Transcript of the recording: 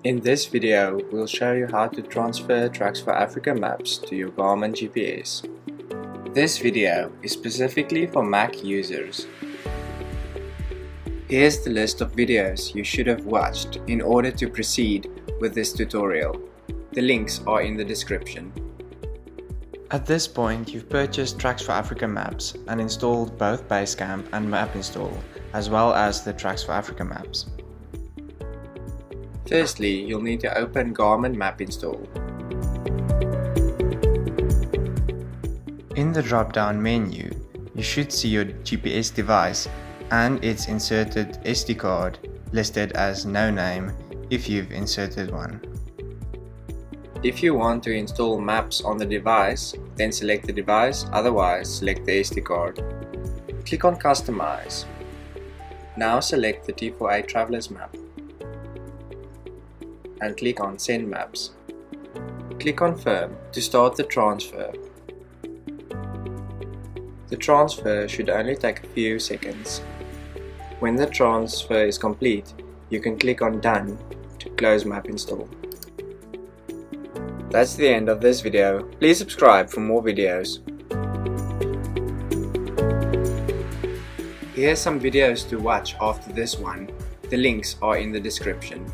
In this video, we'll show you how to transfer Tracks for Africa maps to your Garmin GPS. This video is specifically for Mac users. Here's the list of videos you should have watched in order to proceed with this tutorial. The links are in the description. At this point, you've purchased Tracks for Africa maps and installed both BaseCamp and Map Install, as well as the Tracks for Africa maps. Firstly, you'll need to open Garmin Map Install. In the drop-down menu, you should see your GPS device and its inserted SD card listed as no name if you've inserted one. If you want to install maps on the device, then select the device, otherwise select the SD card. Click on Customize. Now select the T4A Traveler's Map and click on Send Maps. Click Confirm to start the transfer. The transfer should only take a few seconds. When the transfer is complete, you can click on Done to close Map Install. That's the end of this video. Please subscribe for more videos. Here are some videos to watch after this one. The links are in the description.